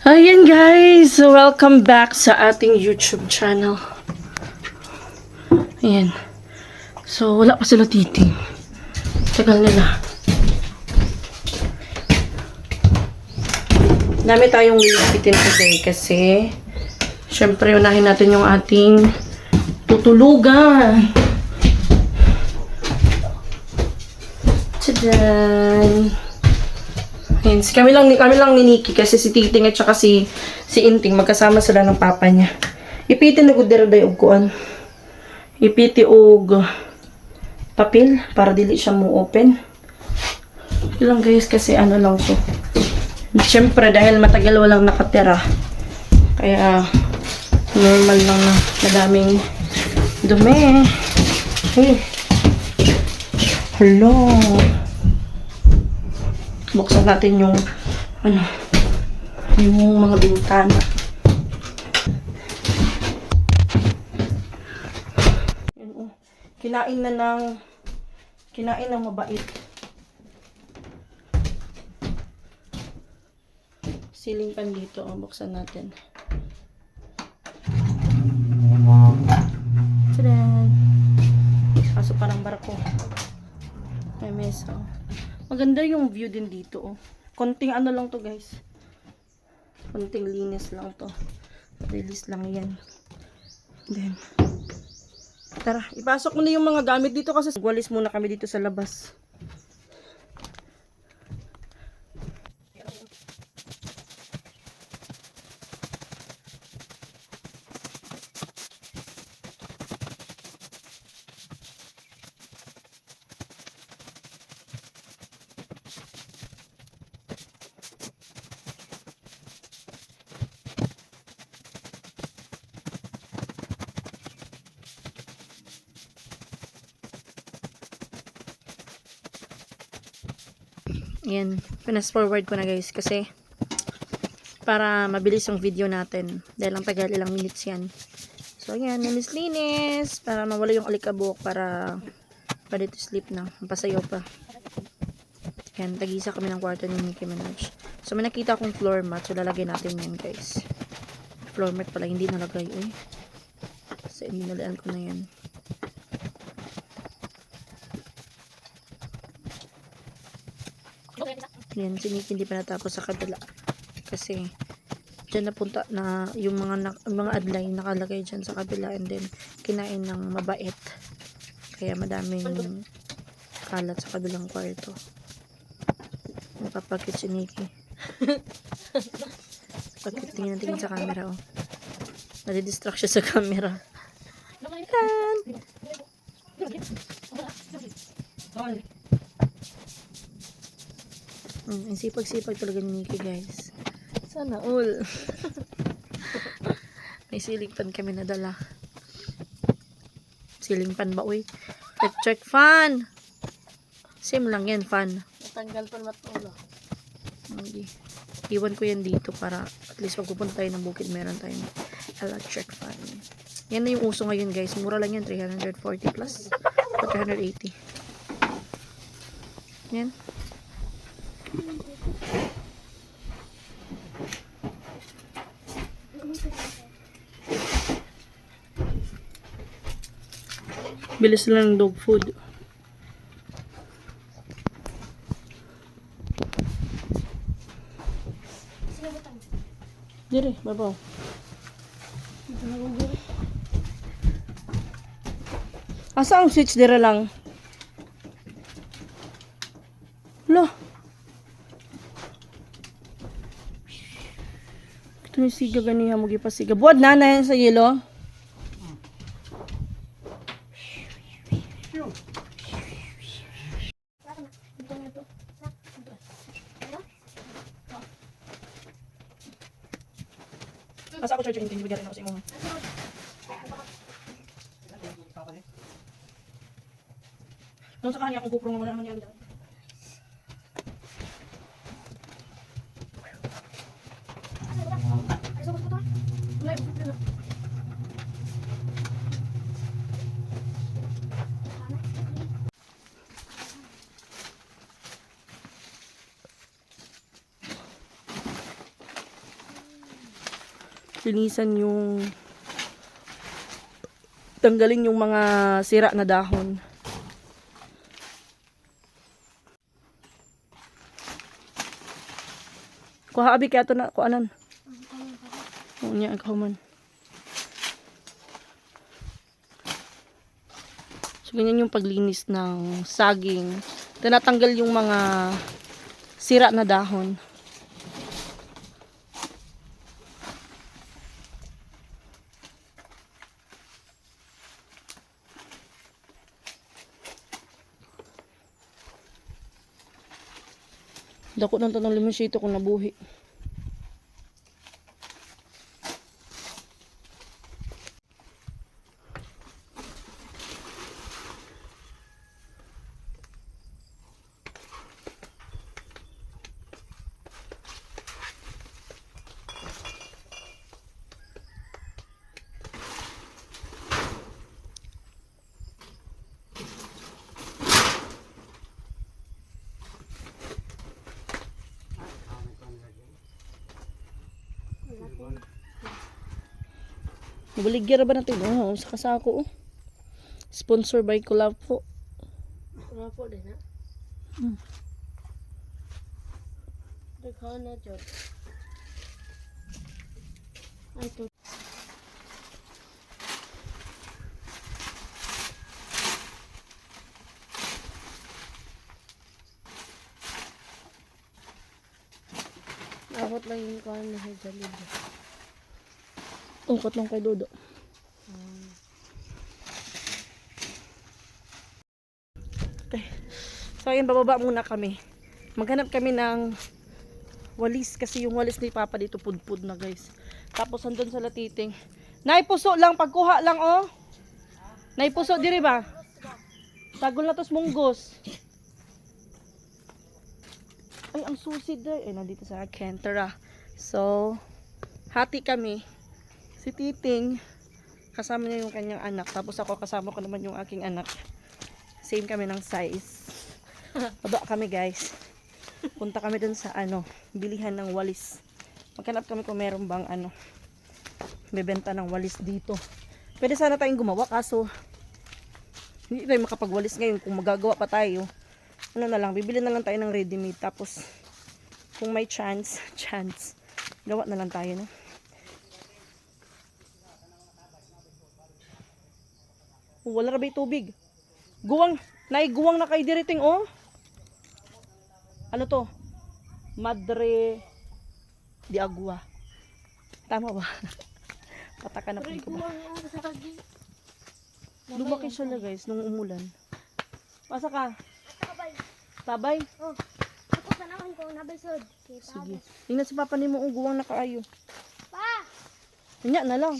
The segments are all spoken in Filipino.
Ayan guys, welcome back sa ating YouTube channel. Ayan. So, wala pa sila titing. Tagal nila. Dami tayong lilipitin today kasi syempre unahin natin yung ating tutulugan. Tadaan! Ayan, kami lang ni Nikki kasi si Titing at saka si Inting magkasama sila ng papa niya. Ipiti na gud day og kuan. Ipiti og papel para dili siya mo open. Ilang guys kasi ano lang to. Siyempre dahil matagal walang nakatira. Kaya normal lang na madaming dumi. Hey. Hello. Buksan natin yung yung mga bintana. Yan, oh. Kinain ng mabait. Ceiling fan dito, oh. Buksan natin. Tadaan! Kaso parang barako. May mesa, oh. Maganda yung view din dito, oh. Konting ano lang to, guys. Konting linis lang to. Release lang yan. Then, tara, ipasok mo na yung mga gamit dito kasi walis muna kami dito sa labas. Ayan, fast forward ko na guys kasi para mabilis yung video natin dahil ang tagal ilang minutes yan. So ayan, linis para mawala yung alikabok para pwede to sleep na, pasayaw pa. Ayan, tagisa kami ng kwarto ni Nicki Minaj. So may nakita akong floor mat, so lalagay natin yan guys. Floor mat pala hindi nalagay kasi inilalaan ko na yan. Yan, si Nikki hindi pa natapos sa kabila kasi dyan napunta na yung mga adlay nakalagay dyan sa kabila and then kinain ng mabait kaya madaming kalat sa kabilang kwarto. Napapakit si Nikki. Pagkit tingin sa camera, oh. Nadidistract siya sa camera. Sipag-sipag talaga ni Nikki guys. Sana all. May ceiling fan kami nadala. Ceiling fan ba uy? Electric fan. Same lang yan fan. Natanggal pa matulo. Okay. Iwan ko yan dito para at least pag pupunta tayo ng bukid meron tayong electric fan. Yan na yung uso ngayon guys. Mura lang yan. 340 plus. O 380. Yan. Bilis lang ng dog food. Dire, babaw. Asa ang switch dire lang? Lo. Ito yung siga ganiha mo gipasiga. Buwad na yan sa yelo. Asa ako charger hindi bigyan ako sa imo. Nung sa kanya akong GoPro wala naman yan. linisan yung tanggalin yung mga sira na dahon. Kuha abi kaya to na kuanan. Oo niya ang man. So ganyan yung paglinis ng saging. Tinatanggal yung mga sira na dahon. Dako na ito ng limonsito kung nabuhi. Mabaligyan ba natin? Oo, sa kasako. Oh. Sponsor by Collab po. Collab po din ha? Daghan na dyan. Ay, ito. Abot lang yung kawan na sa jalid. Tungkot lang kay Dodo. Okay. So ayun, bababa muna kami. Maghanap kami ng walis kasi yung walis ni Papa dito pudpud na guys. Tapos andun sa latiting. Naipuso lang, pagkuha lang oh. Naipuso diri ba? Tagol na tos munggos. Ay, ang susi there. Eh, nandito sa akin. Tara. So, hati kami. Si Titing, kasama niya yung kanyang anak. Tapos ako, kasama ko naman yung aking anak. Same kami ng size. Baba kami guys. Punta kami dun sa bilihan ng walis. Maghanap kami kung meron bang bebenta ng walis dito. Pwede sana tayong gumawa kaso hindi tayo makapagwalis ngayon. Kung magagawa pa tayo, na lang, bibili na lang tayo ng ready-made. Tapos kung may chance, gawa na lang tayo, no? Wala na ba yung tubig? Guwang na kay diriting oh. Ano to? Madre de Agua. Tama ba? Pataka na po ko ba? Lumaki siya na guys nung umulan. Pasa ka? Tabay? Oh, ako sa naman ko nabisod. Sige. Tingnan si Papa nimo ang guwang na kaayo. Pa! Kanya na lang.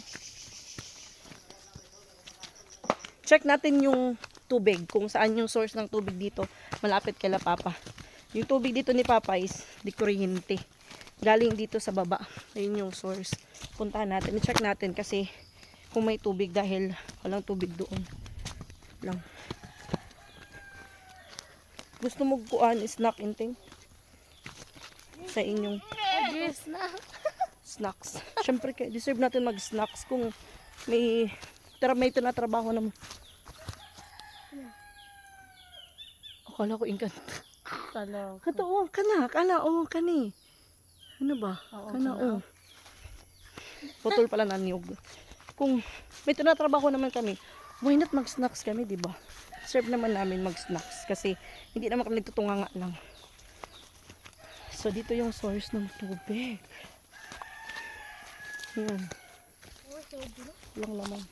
Check natin yung tubig, kung saan yung source ng tubig dito, malapit kay Papa. Yung tubig dito ni Papa is di kuryente. Galing dito sa baba. Ayun yung source. Puntahan natin, i-check natin kasi kung may tubig dahil walang tubig doon. Lang. Gusto mo kuan snack inting? Sa inyong Yes na. snacks. Syempre deserve natin mag-snacks kung may trabaho naman. Akala ko ingkan. Talo. Katoo, kani. Ano ba? Oo. Putol pala na niyog. Kung may tinatrabaho naman kami, why not mag-snacks kami, di ba? Serve naman namin mag-snacks kasi hindi naman kami nagtutunganga lang. So, dito yung source ng tubig. Yan. Walang laman.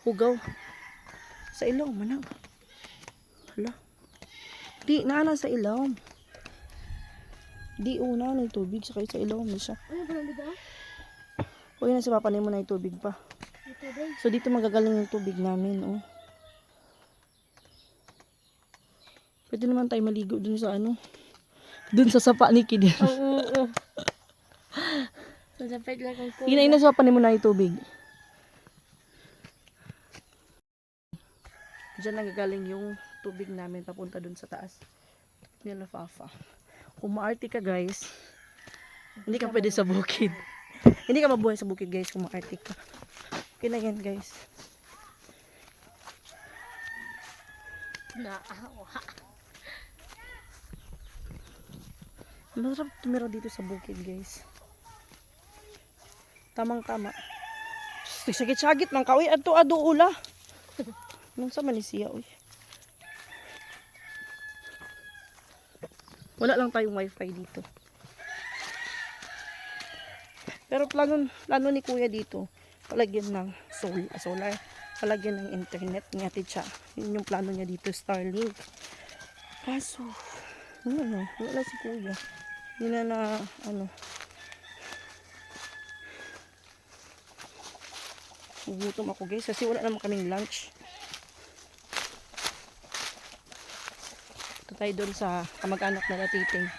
Hugaw. Sa ilaw, manang. Hala. Di, naana sa ilaw. Di, una na yung tubig. Saka sa ilaw mo siya. Ano ba nandito? Uy, na si Papa mo na yung tubig pa. Ito din. So, dito magagaling yung tubig namin, oh. Pwede naman tayo maligo dun sa dun sa sapa ni Kid. Oo. Masapit lang ang kuha. Hinayin na sa Papa mo na yung tubig. Diyan nagagaling yung tubig namin papunta dun sa taas. Nila Fafa. Kung maarte ka guys, hindi ka pwede sa bukid. Hindi ka mabuhay sa bukid guys kung maarte ka. Okay na yan guys. Naawa. Masarap tumira dito sa bukid guys. Tamang tama. Sagit-sagit man ka. Uy, adto ula. Nung sa Malaysia, uy. Wala lang tayong wifi dito. Pero plano ni kuya dito, palagyan ng solar, palagyan ng internet ni Ate Cha. Yun yung plano niya dito, Starlink. Kaso, wala si kuya. Yun na gutom ako guys, kasi wala naman kaming lunch. Ito tayo doon sa kamag-anak na Titing.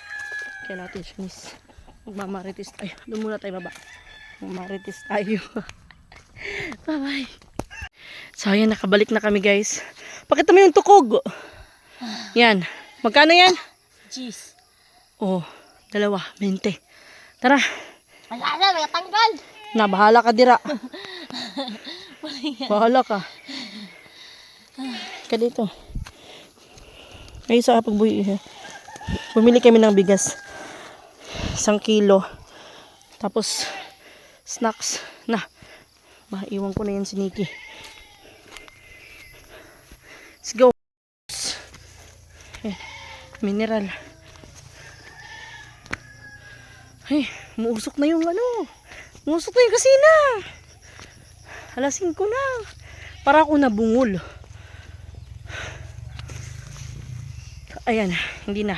Kaya natin siya miss. Magmamarites tayo. Doon muna tayo baba. Magmamarites tayo. Bye-bye. So, ayan. Nakabalik na kami, guys. Pakita mo yung tukog. Yan. Magkano yan? Jeez. Oh, 20. Tara. Wala na, may tanggal. Na, bahala ka dira. Bahala ka. Ka dito. Ay, sa pagbuhi. Bumili kami ng bigas. 1 kilo. Tapos, snacks. Na. Iwan ko na yan si Nikki. Let's go. Mineral. Ay, muusok na yung Muusok na yung kasina. Alas 5 na. Para ako nabungol. Ayan, hindi na.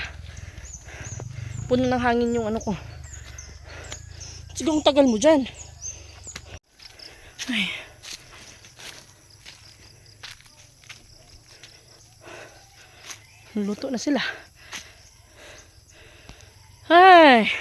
Puno ng hangin yung ko. Sige, ang tagal mo dyan. Ay. Luto na sila. Ay.